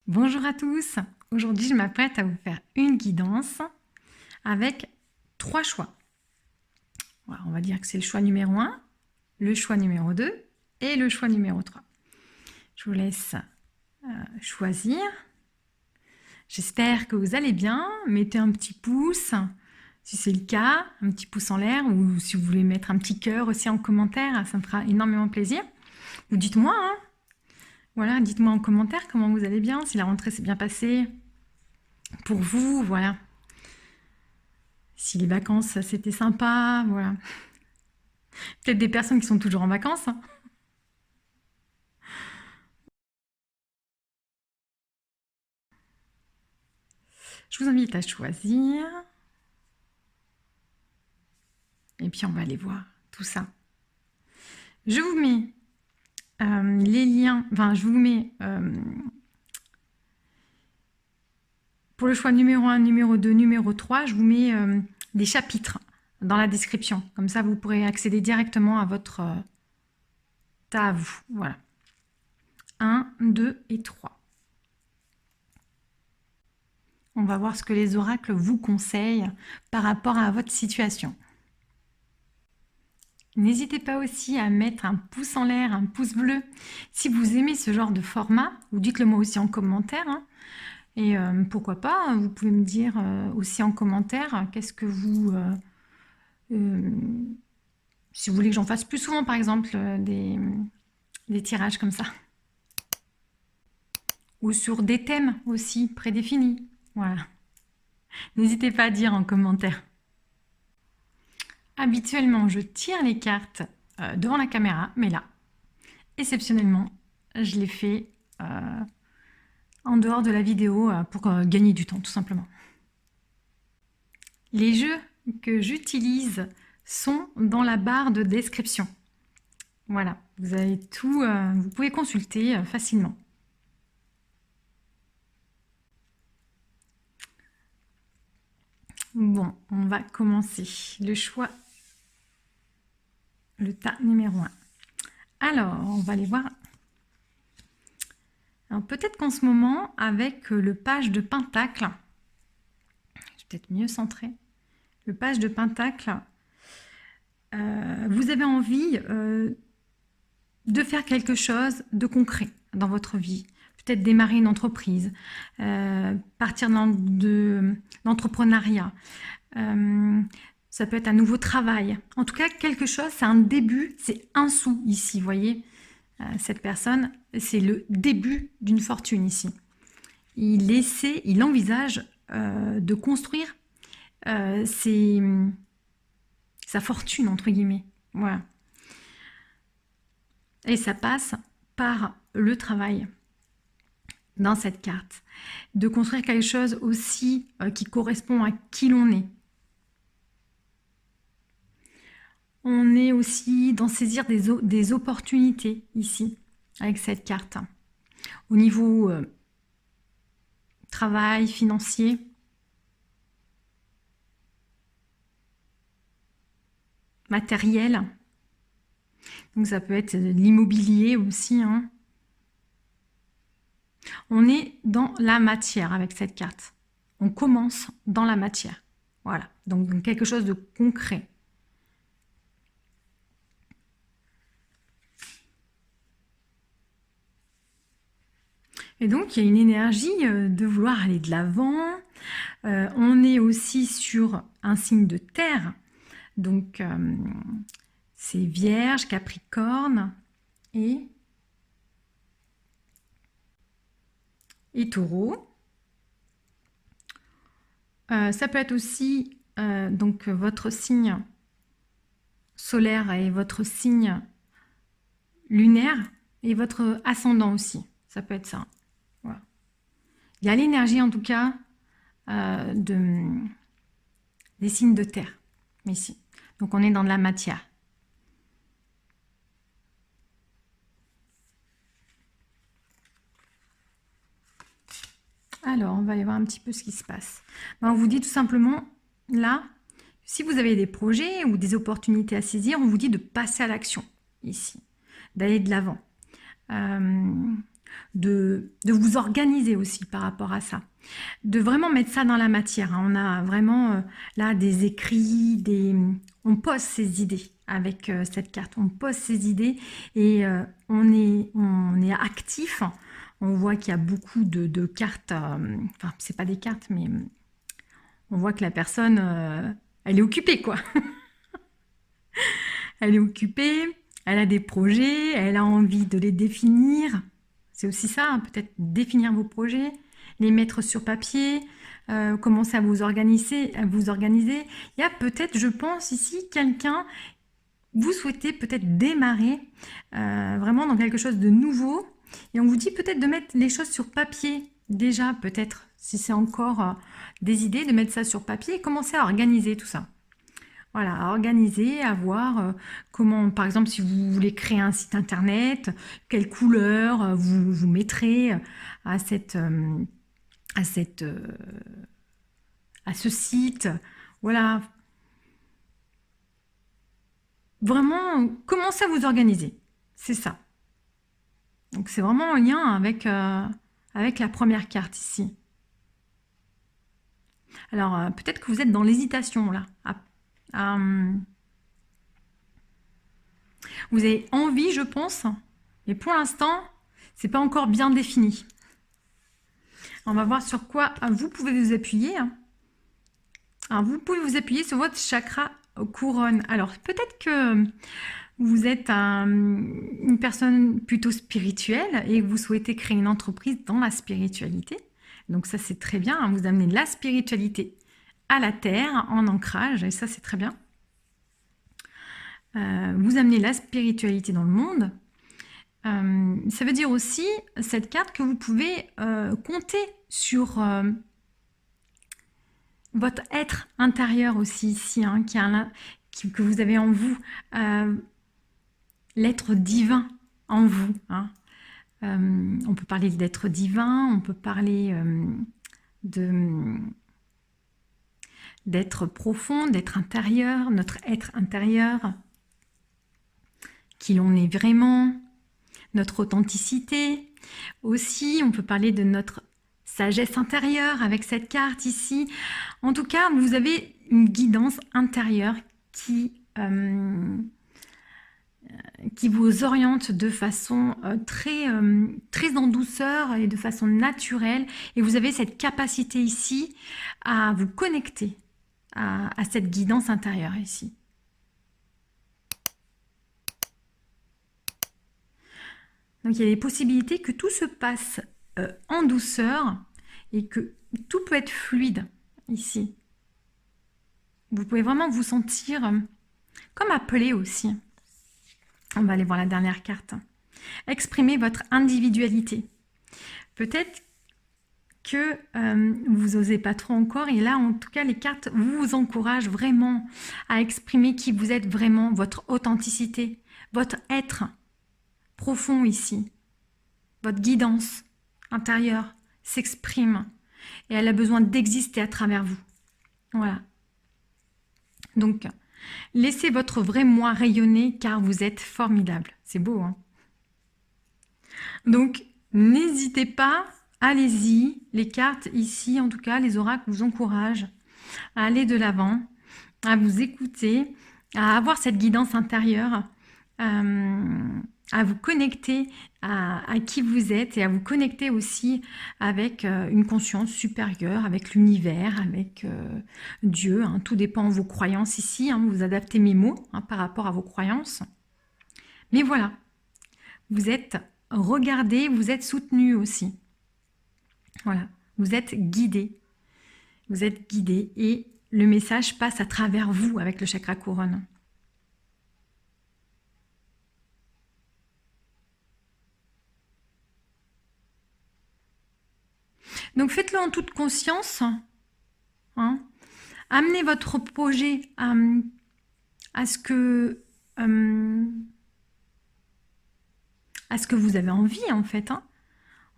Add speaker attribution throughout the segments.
Speaker 1: Bonjour à tous, aujourd'hui je m'apprête à vous faire une guidance avec 3 choix. Voilà, on va dire que c'est le choix numéro 1, le choix numéro 2 et le choix numéro 3. Je vous laisse choisir. J'espère que vous allez bien, mettez un petit pouce si c'est le cas, un petit pouce en l'air, ou si vous voulez mettre un petit cœur aussi en commentaire, ça me fera énormément plaisir. Ou dites-moi, hein. Voilà, dites-moi en commentaire comment vous allez bien, si la rentrée s'est bien passée pour vous, voilà. Si les vacances c'était sympa, voilà. Peut-être des personnes qui sont toujours en vacances, hein. Je vous invite à choisir. Et puis on va aller voir tout ça. Je vous mets les liens, enfin je vous mets pour le choix numéro 1, numéro 2, numéro 3, je vous mets des chapitres dans la description. Comme ça vous pourrez accéder directement à votre tas à vous. Voilà. 1, 2 et 3. On va voir ce que les oracles vous conseillent par rapport à votre situation. N'hésitez pas aussi à mettre un pouce en l'air, un pouce bleu si vous aimez ce genre de format, ou dites-le moi aussi en commentaire, hein. Et pourquoi pas, vous pouvez me dire aussi en commentaire qu'est-ce que vous... si vous voulez que j'en fasse plus souvent, par exemple, des tirages comme ça. Ou sur des thèmes aussi prédéfinis. Voilà. N'hésitez pas à dire en commentaire. Habituellement, je tire les cartes devant la caméra, mais là, exceptionnellement, je l'ai fait en dehors de la vidéo pour gagner du temps, tout simplement. Les jeux que j'utilise sont dans la barre de description. Voilà, vous avez tout, vous pouvez consulter facilement. Bon, on va commencer. Le choix, le tas numéro 1. Alors, on va aller voir. Alors, peut-être qu'en ce moment, avec le page de Pentacle, je vais peut-être mieux centrer, le page de Pentacle, vous avez envie de faire quelque chose de concret dans votre vie. Peut-être démarrer une entreprise, partir de l'entrepreneuriat. Ça peut être un nouveau travail. En tout cas, quelque chose, c'est un début, c'est un sou ici, vous voyez. Cette personne, c'est le début d'une fortune ici. Il envisage de construire sa fortune, entre guillemets. Voilà. Et ça passe par le travail dans cette carte. De construire quelque chose aussi qui correspond à qui l'on est. On est aussi dans saisir des opportunités ici, avec cette carte. Au niveau travail, financier. Matériel. Donc ça peut être l'immobilier aussi, hein. On est dans la matière avec cette carte. On commence dans la matière. Voilà, donc quelque chose de concret. Et donc, il y a une énergie de vouloir aller de l'avant. On est aussi sur un signe de terre. Donc, c'est Vierge, Capricorne et Taureau. Ça peut être aussi donc votre signe solaire et votre signe lunaire et votre ascendant aussi. Ça peut être ça. Voilà. Il y a l'énergie en tout cas des signes de terre ici. Donc on est dans de la matière. Alors, on va aller voir un petit peu ce qui se passe. On vous dit tout simplement, là, si vous avez des projets ou des opportunités à saisir, on vous dit de passer à l'action, ici, d'aller de l'avant. de vous organiser aussi par rapport à ça. De vraiment mettre ça dans la matière. On a vraiment là des écrits, on pose ses idées avec cette carte. On pose ses idées et on est actif. On voit qu'il y a beaucoup de cartes. Enfin, c'est pas des cartes, mais on voit que la personne, elle est occupée, quoi. Elle est occupée, elle a des projets, elle a envie de les définir. C'est aussi ça, hein, peut-être définir vos projets, les mettre sur papier, commencer à vous organiser. Il y a peut-être, je pense ici, quelqu'un, vous souhaitez peut-être démarrer vraiment dans quelque chose de nouveau. Et on vous dit peut-être de mettre les choses sur papier déjà, peut-être, si c'est encore des idées, de mettre ça sur papier et commencer à organiser tout ça. Voilà, à organiser, à voir comment, par exemple, si vous voulez créer un site internet, quelle couleur vous mettrez à ce site. Voilà. Vraiment, commencez à vous organiser. C'est ça. Donc, c'est vraiment en lien avec la première carte ici. Alors, peut-être que vous êtes dans l'hésitation, là. Vous avez envie, je pense, mais pour l'instant, c'est pas encore bien défini. On va voir sur quoi vous pouvez vous appuyer. Alors, vous pouvez vous appuyer sur votre chakra couronne. Alors, peut-être que vous êtes une personne plutôt spirituelle et que vous souhaitez créer une entreprise dans la spiritualité. Donc ça, c'est très bien. Vous amenez la spiritualité à la terre en ancrage et ça, c'est très bien. Vous amenez la spiritualité dans le monde. Ça veut dire aussi, cette carte, que vous pouvez compter sur votre être intérieur aussi ici, hein, que vous avez en vous, l'être divin en vous. Hein. On peut parler d'être divin, on peut parler d'être profond, d'être intérieur, notre être intérieur, qui l'on est vraiment, notre authenticité. Aussi, on peut parler de notre sagesse intérieure avec cette carte ici. En tout cas, vous avez une guidance intérieure qui vous oriente de façon très en douceur et de façon naturelle. Et vous avez cette capacité ici à vous connecter à cette guidance intérieure ici. Donc il y a des possibilités que tout se passe en douceur et que tout peut être fluide ici. Vous pouvez vraiment vous sentir comme appelé aussi. On va aller voir la dernière carte. Exprimez votre individualité. Peut-être que vous n'osez pas trop encore. Et là, en tout cas, les cartes vous encouragent vraiment à exprimer qui vous êtes vraiment, votre authenticité, votre être profond ici. Votre guidance intérieure s'exprime et elle a besoin d'exister à travers vous. Voilà. Donc, laissez votre vrai moi rayonner car vous êtes formidable. C'est beau, hein? Donc, n'hésitez pas, allez-y. Les cartes ici, en tout cas, les oracles vous encouragent à aller de l'avant, à vous écouter, à avoir cette guidance intérieure, à vous connecter à qui vous êtes et à vous connecter aussi avec une conscience supérieure, avec l'univers, avec Dieu. Hein. Tout dépend de vos croyances ici. Hein. Vous adaptez mes mots par rapport à vos croyances. Mais voilà, vous êtes regardé, vous êtes soutenu aussi. Voilà, vous êtes guidé. Vous êtes guidé et le message passe à travers vous avec le chakra couronne. Donc faites-le en toute conscience. Hein. Amenez votre projet à ce que vous avez envie en fait. Hein.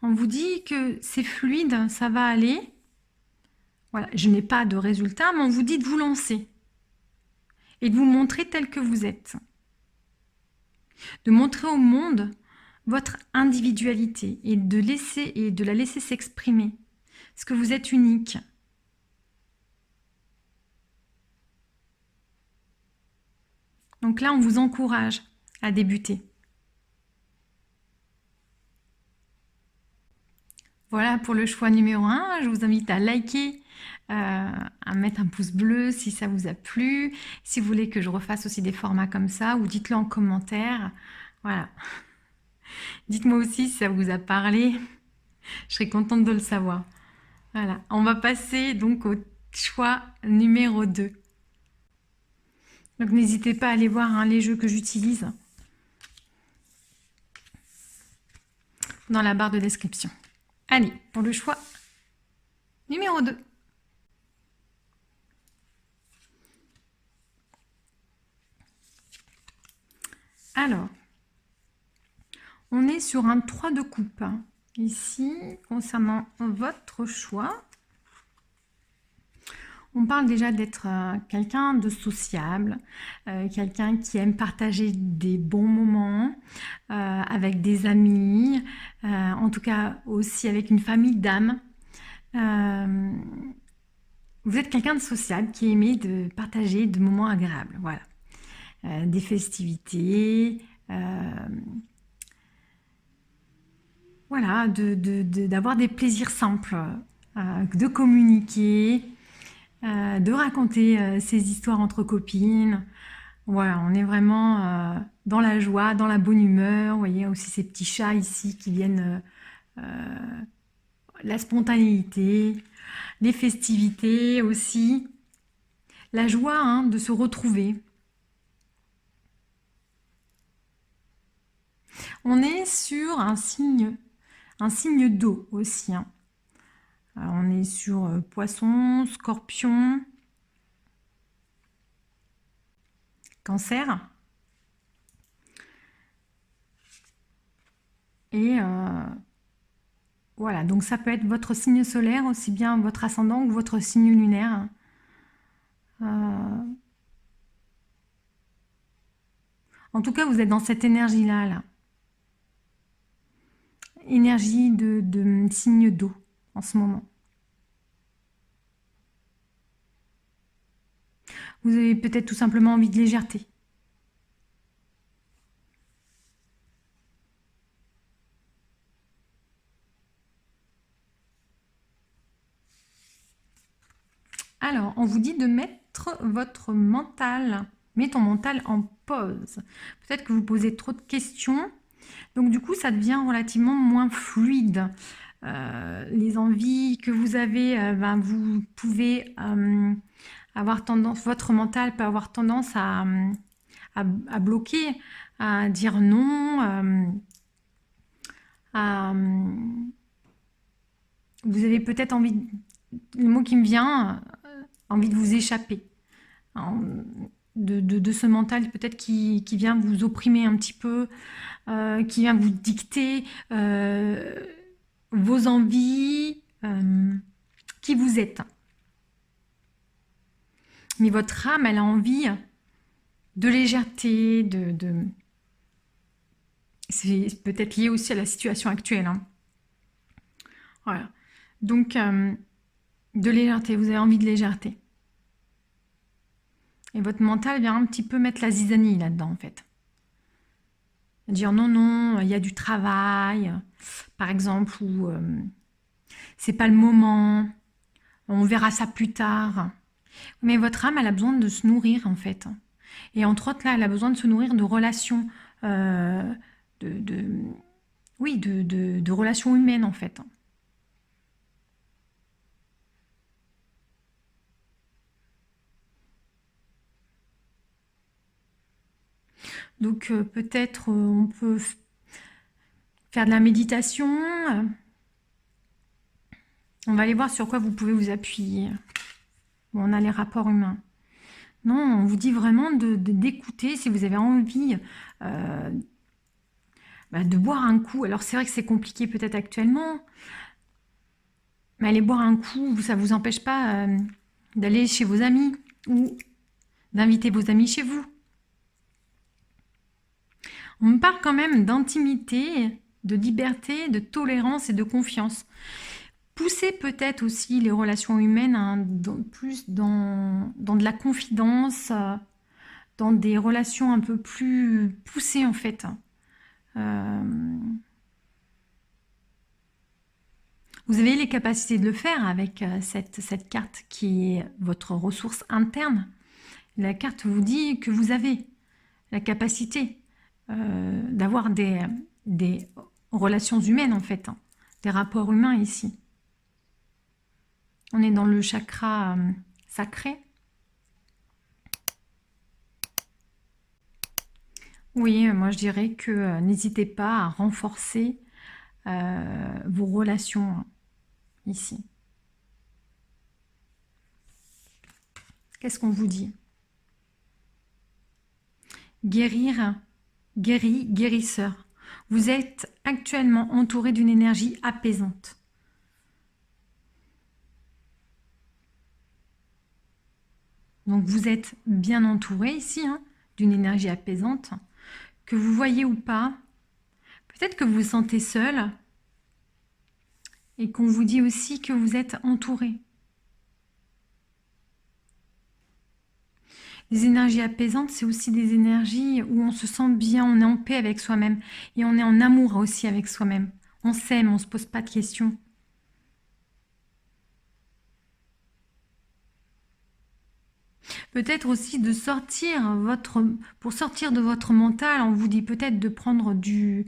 Speaker 1: On vous dit que c'est fluide, ça va aller. Voilà, je n'ai pas de résultat, mais on vous dit de vous lancer et de vous montrer tel que vous êtes. De montrer au monde votre individualité et de la laisser s'exprimer. Parce que vous êtes unique. Donc là, on vous encourage à débuter. Voilà pour le choix numéro 1. Je vous invite à liker, à mettre un pouce bleu si ça vous a plu. Si vous voulez que je refasse aussi des formats comme ça, ou dites-le en commentaire. Voilà. Dites-moi aussi si ça vous a parlé. Je serais contente de le savoir. Voilà. On va passer donc au choix numéro 2. Donc n'hésitez pas à aller voir les jeux que j'utilise dans la barre de description. Allez, pour le choix numéro 2. Alors, on est sur un 3 de coupe. Ici, concernant votre choix, on parle déjà d'être quelqu'un de sociable, quelqu'un qui aime partager des bons moments avec des amis, en tout cas aussi avec une famille d'âmes. Vous êtes quelqu'un de sociable qui aime de partager de moments agréables, voilà. Des festivités, voilà, d'avoir des plaisirs simples, de communiquer, de raconter ces histoires entre copines. Voilà, on est vraiment dans la joie, dans la bonne humeur. Vous voyez aussi ces petits chats ici qui viennent la spontanéité, les festivités aussi, la joie de se retrouver. On est sur un signe d'eau aussi. Alors, on est sur Poisson, Scorpion, Cancer. Et voilà, donc ça peut être votre signe solaire, aussi bien votre ascendant ou votre signe lunaire. En tout cas, vous êtes dans cette énergie-là. Là. Énergie de signe d'eau en ce moment. Vous avez peut-être tout simplement envie de légèreté. Alors, on vous dit de mettre votre mental, mets ton mental en pause. Peut-être que vous posez trop de questions, donc du coup, ça devient relativement moins fluide. Les envies que vous avez, vous pouvez avoir tendance, votre mental peut avoir tendance à bloquer, à dire non, vous avez peut-être envie, le mot qui me vient, envie de vous échapper de ce mental peut-être qui vient vous opprimer un petit peu, qui vient vous dicter vos envies, qui vous êtes. Mais votre âme, elle a envie de légèreté, c'est peut-être lié aussi à la situation actuelle. Voilà. Donc, de légèreté, vous avez envie de légèreté. Et votre mental vient un petit peu mettre la zizanie là-dedans, en fait. Dire non, non, il y a du travail, par exemple, ou c'est pas le moment, on verra ça plus tard. Mais votre âme, elle a besoin de se nourrir, en fait. Et entre autres, là, elle a besoin de se nourrir de relations, de relations humaines, en fait. Donc peut-être on peut faire de la méditation. On va aller voir sur quoi vous pouvez vous appuyer. Bon, on a les rapports humains. Non, on vous dit vraiment d'écouter si vous avez envie de boire un coup. Alors c'est vrai que c'est compliqué peut-être actuellement, mais aller boire un coup, ça ne vous empêche pas d'aller chez vos amis ou d'inviter vos amis chez vous. On me parle quand même d'intimité, de liberté, de tolérance et de confiance. Poussez peut-être aussi les relations humaines plus dans de la confidence, dans des relations un peu plus poussées en fait. Vous avez les capacités de le faire avec cette carte qui est votre ressource interne. La carte vous dit que vous avez la capacité d'avoir des relations humaines en fait, hein, des rapports humains ici. On est dans le chakra sacré. Oui, moi je dirais que n'hésitez pas à renforcer vos relations ici. Qu'est-ce qu'on vous dit? Guérir, guérisseur. Vous êtes actuellement entouré d'une énergie apaisante. Donc vous êtes bien entouré ici hein, d'une énergie apaisante, que vous voyez ou pas. Peut-être que vous vous sentez seul et qu'on vous dit aussi que vous êtes entouré. Les énergies apaisantes, c'est aussi des énergies où on se sent bien, on est en paix avec soi-même et on est en amour aussi avec soi-même. On s'aime, on ne se pose pas de questions. Peut-être aussi de sortir pour sortir de votre mental, on vous dit peut-être de prendre du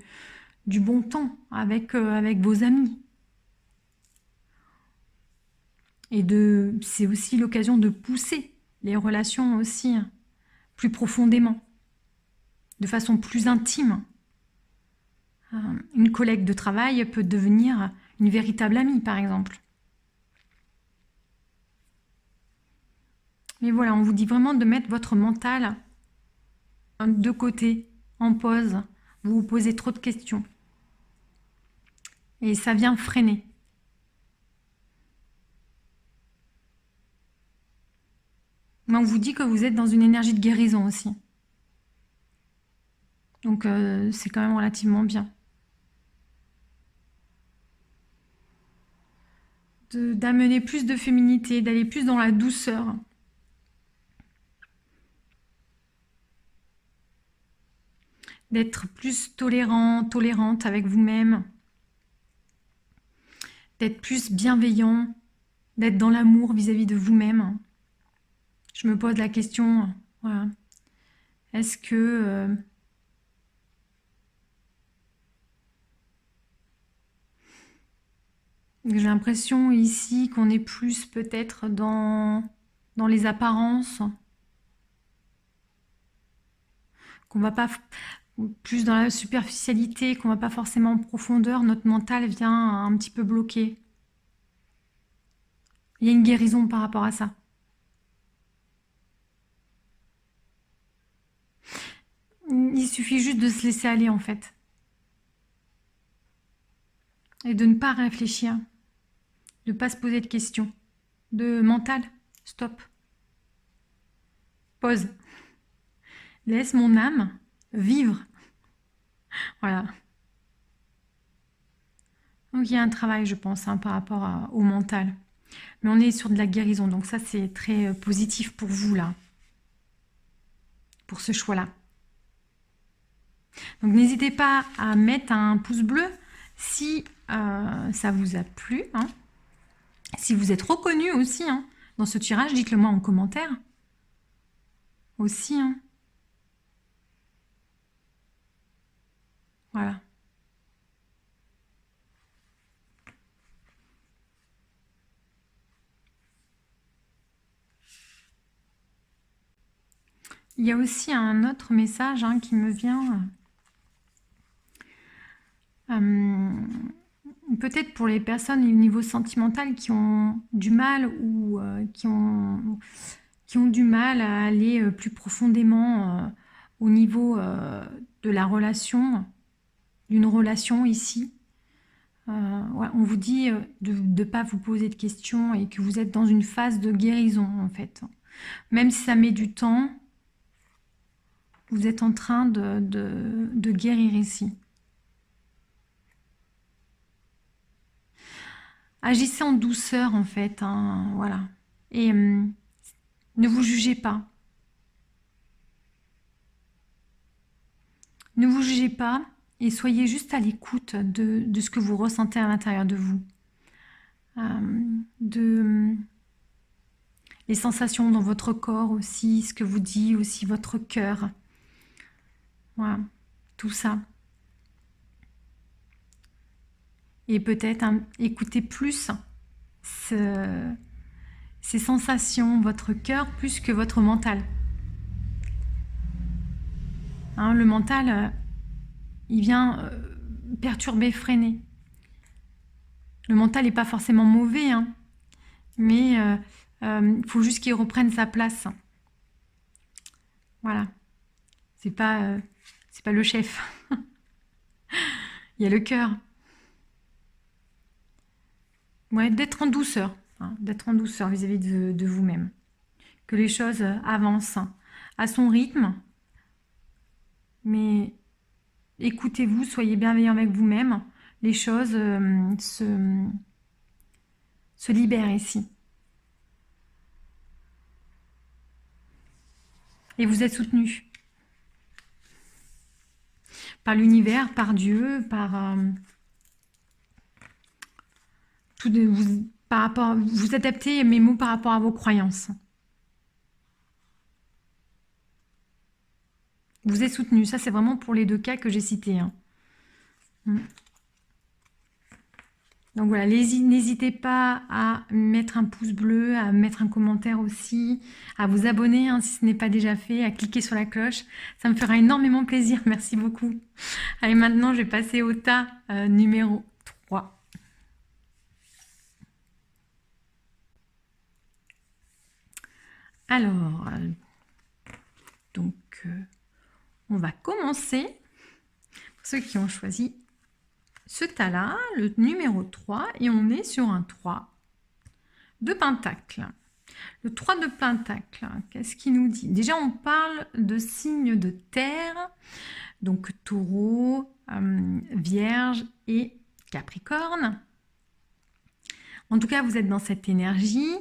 Speaker 1: bon temps avec vos amis. Et c'est aussi l'occasion de pousser les relations aussi plus profondément, de façon plus intime. Une collègue de travail peut devenir une véritable amie, par exemple. Mais voilà, on vous dit vraiment de mettre votre mental de côté, en pause. Vous vous posez trop de questions. Et ça vient freiner. Mais on vous dit que vous êtes dans une énergie de guérison aussi. Donc c'est quand même relativement bien. D'amener plus de féminité, d'aller plus dans la douceur. D'être plus tolérant, tolérante avec vous-même. D'être plus bienveillant, d'être dans l'amour vis-à-vis de vous-même. Je me pose la question, voilà. Est-ce que j'ai l'impression ici qu'on est plus peut-être dans les apparences, qu'on va pas plus dans la superficialité, qu'on va pas forcément en profondeur, notre mental vient un petit peu bloqué. Il y a une guérison par rapport à ça. Il suffit juste de se laisser aller en fait. Et de ne pas réfléchir. De ne pas se poser de questions. De mental, stop. Pause. Laisse mon âme vivre. Voilà. Donc il y a un travail, je pense, hein, par rapport au mental. Mais on est sur de la guérison, donc ça c'est très positif pour vous là. Pour ce choix-là. Donc n'hésitez pas à mettre un pouce bleu si ça vous a plu. Hein. Si vous êtes reconnu aussi hein, dans ce tirage, dites-le moi en commentaire. Aussi. Hein. Voilà. Il y a aussi un autre message hein, qui me vient. Peut-être pour les personnes au niveau sentimental qui ont du mal ou qui ont du mal à aller plus profondément au niveau de la relation, d'une relation ici. Ouais, on vous dit de ne pas vous poser de questions et que vous êtes dans une phase de guérison en fait. Même si ça met du temps, vous êtes en train de guérir ici. Agissez en douceur en fait, hein, voilà. Et ne vous jugez pas. Ne vous jugez pas et soyez juste à l'écoute de ce que vous ressentez à l'intérieur de vous. Les sensations dans votre corps aussi, ce que vous dit aussi votre cœur. Voilà, tout ça. Et peut-être écoutez plus ces sensations, votre cœur, plus que votre mental. Hein, le mental, il vient perturber, freiner. Le mental n'est pas forcément mauvais, hein, mais il faut juste qu'il reprenne sa place. Voilà. C'est pas le chef. Il y a le cœur. Ouais, d'être en douceur, hein, d'être en douceur vis-à-vis de vous-même. Que les choses avancent à son rythme, mais écoutez-vous, soyez bienveillant avec vous-même. Les choses se libèrent ici. Et vous êtes soutenu par l'univers, par Dieu, par vous adaptez mes mots par rapport à vos croyances. Vous êtes soutenu. Ça, c'est vraiment pour les deux cas que j'ai cités. Hein. Donc voilà, n'hésitez pas à mettre un pouce bleu, à mettre un commentaire aussi, à vous abonner hein, si ce n'est pas déjà fait, à cliquer sur la cloche. Ça me fera énormément plaisir. Merci beaucoup. Allez, maintenant, je vais passer au tas numéro 3. Alors, on va commencer, pour ceux qui ont choisi ce tas-là, le numéro 3, et on est sur un 3 de pentacle. Le 3 de pentacle, qu'est-ce qu'il nous dit? Déjà, on parle de signes de terre, donc taureau, vierge et capricorne. En tout cas, vous êtes dans cette énergie.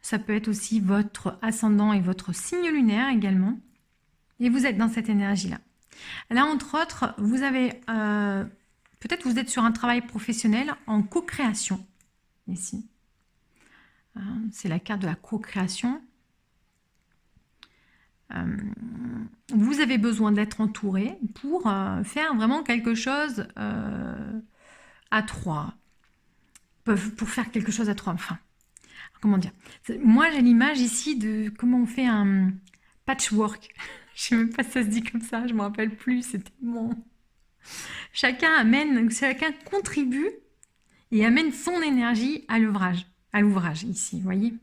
Speaker 1: Ça peut être aussi votre ascendant et votre signe lunaire également. Et vous êtes dans cette énergie-là. Là, entre autres, vous avez... peut-être vous êtes sur un travail professionnel en co-création. Ici. C'est la carte de la co-création. Vous avez besoin d'être entouré pour faire vraiment quelque chose à trois. Pour faire quelque chose à trois, enfin. Comment dire? Moi, j'ai l'image ici de comment on fait un patchwork. Je sais même pas si ça se dit comme ça, je me rappelle plus, c'est tellement... Chacun contribue et amène son énergie à l'ouvrage ici, vous voyez.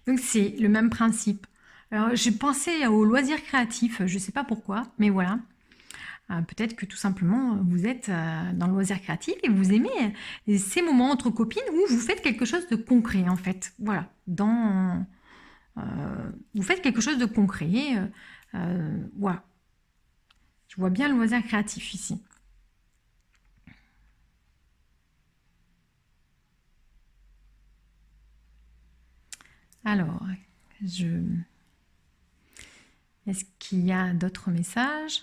Speaker 1: Donc c'est le même principe. Alors j'ai pensé aux loisirs créatifs, je ne sais pas pourquoi, mais voilà. Peut-être que tout simplement vous êtes dans le loisir créatif et vous aimez ces moments entre copines où vous faites quelque chose de concret en fait. Voilà, vous faites quelque chose de concret. Voilà. Je vois bien le loisir créatif ici. Alors, est-ce qu'il y a d'autres messages?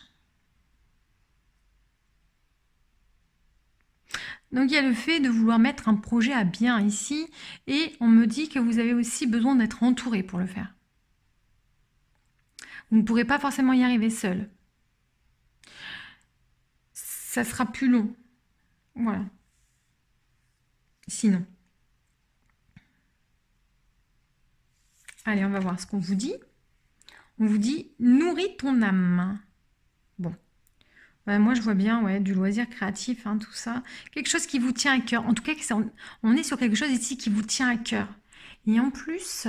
Speaker 1: Donc il y a le fait de vouloir mettre un projet à bien ici et on me dit que vous avez aussi besoin d'être entouré pour le faire. Vous ne pourrez pas forcément y arriver seul. Ça sera plus long. Voilà. Sinon. Allez, on va voir ce qu'on vous dit. On vous dit « nourris ton âme ». Bon. Moi, je vois bien du loisir créatif, hein, tout ça. Quelque chose qui vous tient à cœur. En tout cas, on est sur quelque chose ici qui vous tient à cœur. Et en plus,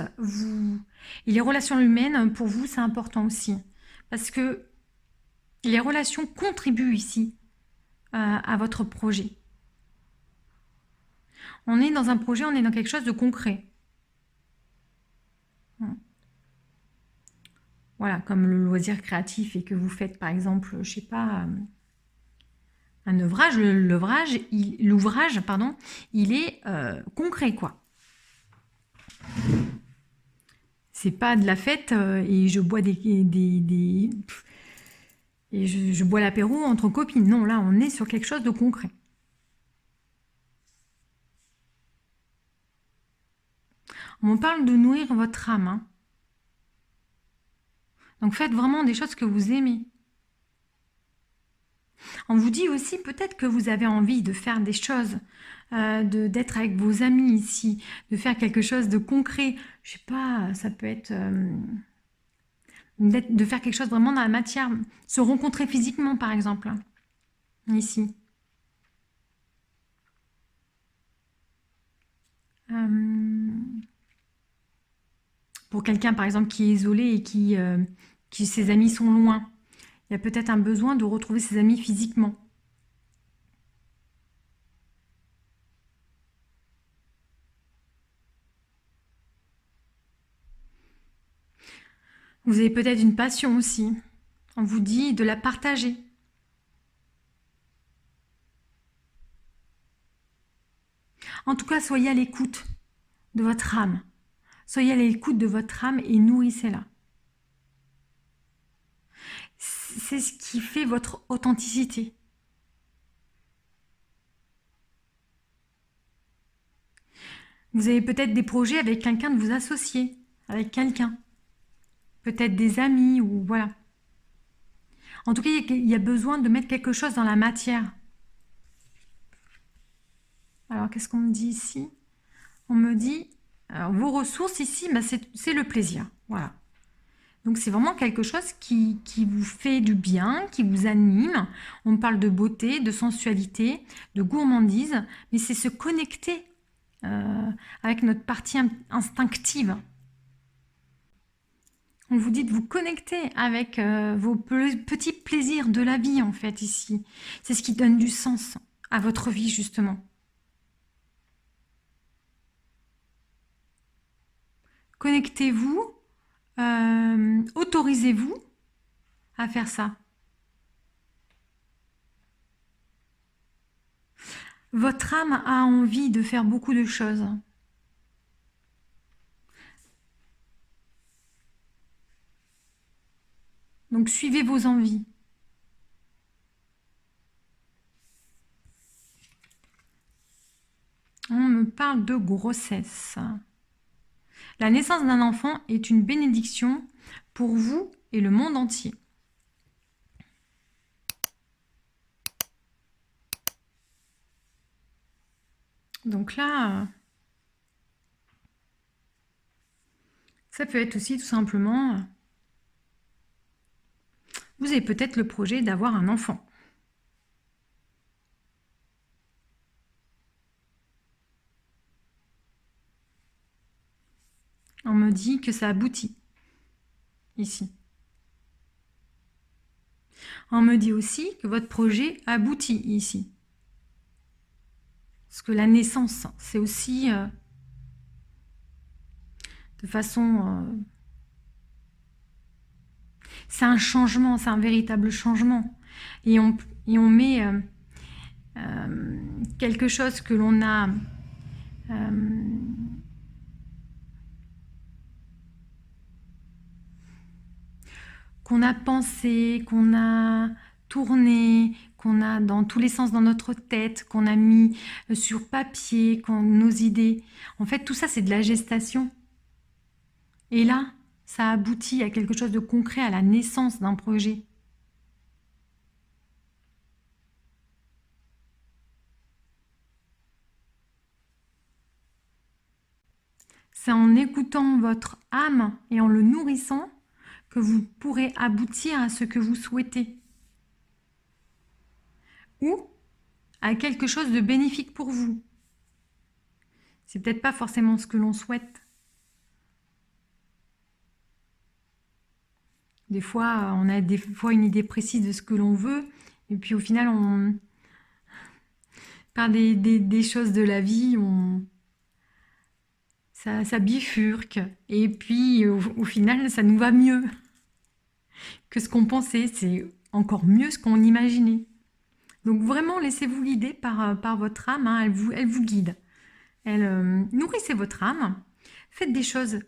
Speaker 1: et les relations humaines, pour vous, c'est important aussi. Parce que les relations contribuent ici à votre projet. On est dans un projet, on est dans quelque chose de concret. voilà, comme le loisir créatif et que vous faites par exemple, je sais pas, un ouvrage, l'ouvrage, pardon, il est concret, quoi. C'est pas de la fête et je bois et je bois l'apéro entre copines. Non, là, on est sur quelque chose de concret. On parle de nourrir votre âme, hein. Donc faites vraiment des choses que vous aimez. On vous dit aussi peut-être que vous avez envie de faire des choses, d'être avec vos amis ici, de faire quelque chose de concret. Je sais pas, ça peut être de faire quelque chose vraiment dans la matière, se rencontrer physiquement par exemple, hein, ici. Pour quelqu'un par exemple qui est isolé et qui ses amis sont loin, il y a peut-être un besoin de retrouver ses amis physiquement. Vous avez peut-être une passion aussi. On vous dit de la partager. En tout cas, soyez à l'écoute de votre âme. Soyez à l'écoute de votre âme et nourrissez-la. C'est ce qui fait votre authenticité. Vous avez peut-être des projets avec quelqu'un de vous associer, avec quelqu'un. Peut-être des amis ou voilà. En tout cas, il y a besoin de mettre quelque chose dans la matière. Alors, qu'est-ce qu'on me dit ici? On me dit, alors, vos ressources ici, bah, c'est le plaisir. Voilà. Donc, c'est vraiment quelque chose qui vous fait du bien, qui vous anime. On parle de beauté, de sensualité, de gourmandise, mais c'est se connecter avec notre partie instinctive. On vous dit de vous connecter avec vos petits plaisirs de la vie, en fait, ici. C'est ce qui donne du sens à votre vie, justement. Connectez-vous, autorisez-vous à faire ça. Votre âme a envie de faire beaucoup de choses. Donc suivez vos envies. On me parle de grossesse. La naissance d'un enfant est une bénédiction pour vous et le monde entier. Donc là, ça peut être aussi tout simplement, vous avez peut-être le projet d'avoir un enfant. On me dit que ça aboutit, ici. On me dit aussi que votre projet aboutit ici. Parce que la naissance, c'est aussi de façon... c'est un changement, c'est un véritable changement. Et on met quelque chose que l'on a... qu'on a pensé, qu'on a tourné, qu'on a dans tous les sens dans notre tête, qu'on a mis sur papier, nos idées. En fait, tout ça, c'est de la gestation. Et là, ça aboutit à quelque chose de concret, à la naissance d'un projet. C'est en écoutant votre âme et en le nourrissant que vous pourrez aboutir à ce que vous souhaitez. Ou à quelque chose de bénéfique pour vous. C'est peut-être pas forcément ce que l'on souhaite. Des fois, on a une idée précise de ce que l'on veut, et puis au final, par des choses de la vie, ça bifurque, et puis au final, ça nous va mieux. que ce qu'on pensait, c'est encore mieux ce qu'on imaginait. Donc vraiment, laissez-vous guider par votre âme, hein, elle vous guide. Nourrissez votre âme, faites des choses.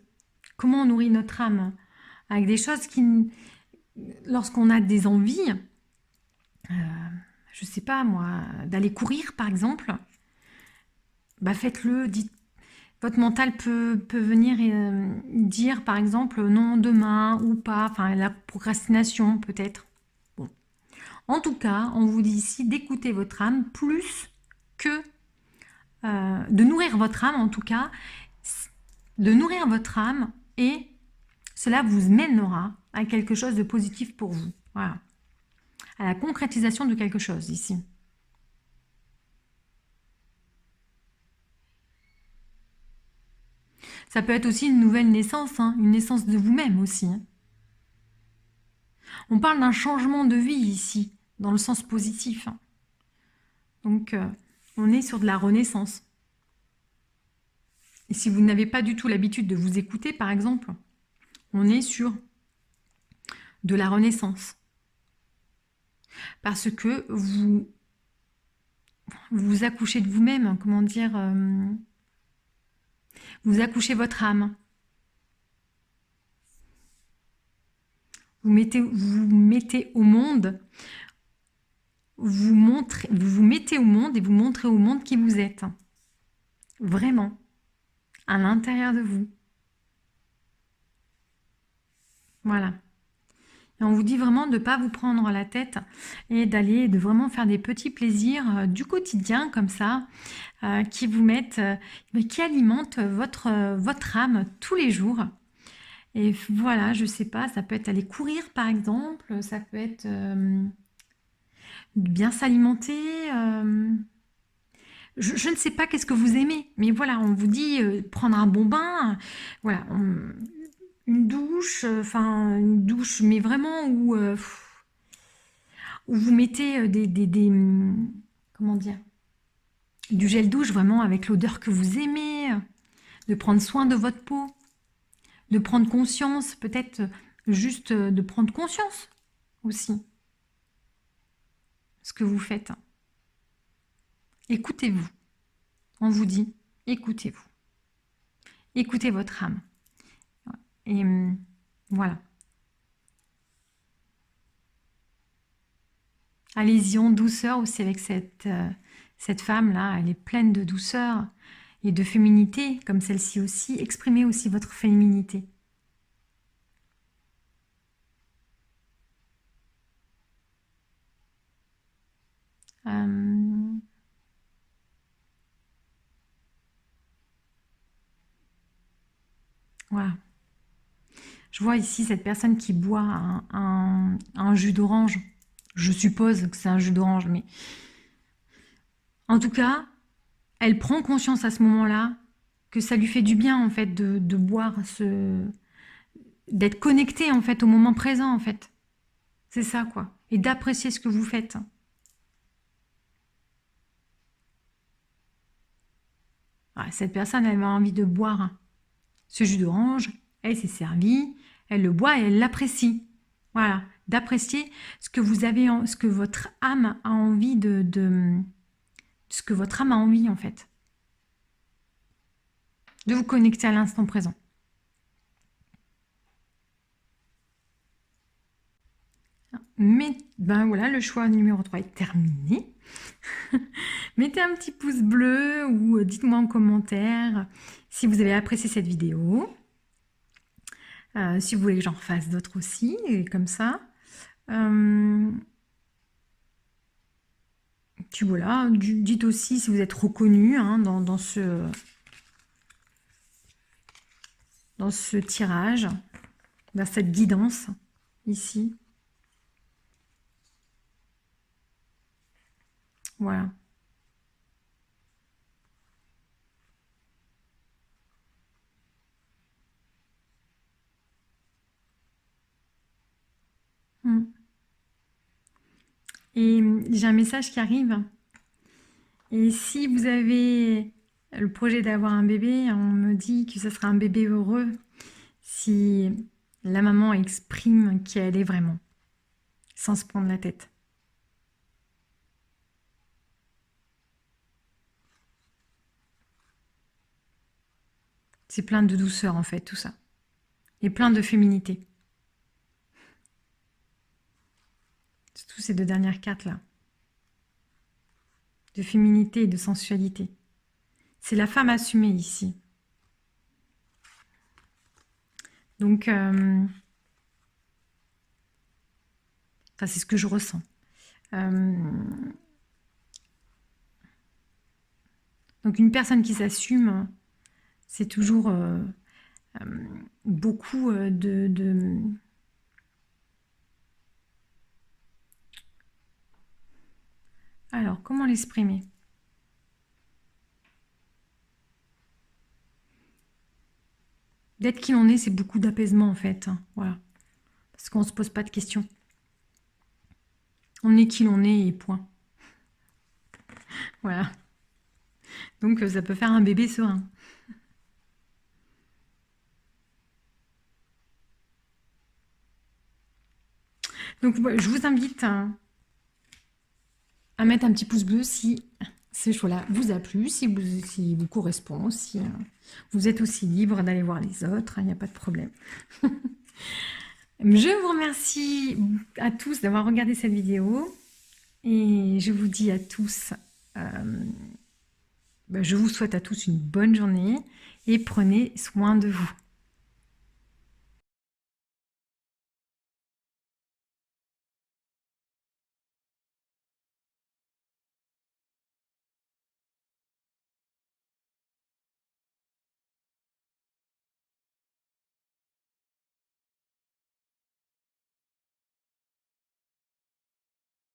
Speaker 1: Comment on nourrit notre âme? Avec des choses qui, lorsqu'on a des envies, je sais pas moi, d'aller courir par exemple, bah faites-le, dites. Votre mental peut venir dire par exemple non demain ou pas, enfin la procrastination peut-être. Bon. En tout cas, on vous dit ici d'écouter votre âme plus que de nourrir votre âme en tout cas, de nourrir votre âme et cela vous mènera à quelque chose de positif pour vous. Voilà. À la concrétisation de quelque chose ici. Ça peut être aussi une nouvelle naissance, hein, une naissance de vous-même aussi. Hein. On parle d'un changement de vie ici, dans le sens positif. Hein. Donc, on est sur de la renaissance. Et si vous n'avez pas du tout l'habitude de vous écouter, par exemple, on est sur de la renaissance. Parce que vous accouchez de vous-même, comment dire, vous accouchez votre âme. Vous mettez au monde, vous mettez au monde et vous montrez au monde qui vous êtes. Vraiment. À l'intérieur de vous. Voilà. Et on vous dit vraiment de ne pas vous prendre la tête et de vraiment faire des petits plaisirs du quotidien comme ça, qui vous mettent, qui alimentent votre âme tous les jours. Et voilà, je sais pas, ça peut être aller courir par exemple, ça peut être bien s'alimenter. Je ne sais pas qu'est-ce que vous aimez, mais voilà, on vous dit prendre un bon bain, voilà, une douche, enfin une douche, mais vraiment où vous mettez comment dire, du gel douche vraiment avec l'odeur que vous aimez, de prendre soin de votre peau, de prendre conscience, peut-être juste de prendre conscience aussi ce que vous faites. Écoutez-vous. On vous dit, écoutez-vous. Écoutez votre âme. Et voilà. Allez-y en douceur aussi avec cette femme-là. Elle est pleine de douceur et de féminité, comme celle-ci aussi. Exprimez aussi votre féminité. Voilà. Je vois ici cette personne qui boit un jus d'orange. Je suppose que c'est un jus d'orange, mais en tout cas, elle prend conscience à ce moment-là que ça lui fait du bien en fait de boire d'être connectée en fait au moment présent en fait. C'est ça quoi. Et d'apprécier ce que vous faites. Voilà, cette personne, elle a envie de boire ce jus d'orange. Elle s'est servie, elle le boit et elle l'apprécie. Voilà, d'apprécier ce que vous avez, ce que votre âme a envie ce que votre âme a envie en fait. De vous connecter à l'instant présent. Mais ben voilà, le choix numéro 3 est terminé. Mettez un petit pouce bleu ou dites-moi en commentaire si vous avez apprécié cette vidéo. Si vous voulez que j'en refasse d'autres aussi, et comme ça. Puis voilà, dites aussi si vous êtes reconnu hein, dans ce tirage, dans cette guidance ici. Voilà. Et j'ai un message qui arrive. Et si vous avez le projet d'avoir un bébé, on me dit que ce sera un bébé heureux. Si La maman exprime qui elle est vraiment, sans se prendre la tête. C'est plein de douceur en fait, tout ça. Et plein de féminité. Surtout ces deux dernières cartes là. De féminité et de sensualité. C'est la femme assumée ici. Donc, enfin, c'est ce que je ressens. Donc, une personne qui s'assume, c'est toujours beaucoup de... Alors, comment l'exprimer? D'être qui l'on est, c'est beaucoup d'apaisement en fait. Voilà. Parce qu'on ne se pose pas de questions. On est qui l'on est et point. Voilà. Donc ça peut faire un bébé serein. Donc je vous invite à mettre un petit pouce bleu si ce choix-là vous a plu, si vous correspond, si vous êtes aussi libre d'aller voir les autres, il n'y a pas de problème. Je vous remercie à tous d'avoir regardé cette vidéo et je vous dis à tous, je vous souhaite à tous une bonne journée et prenez soin de vous.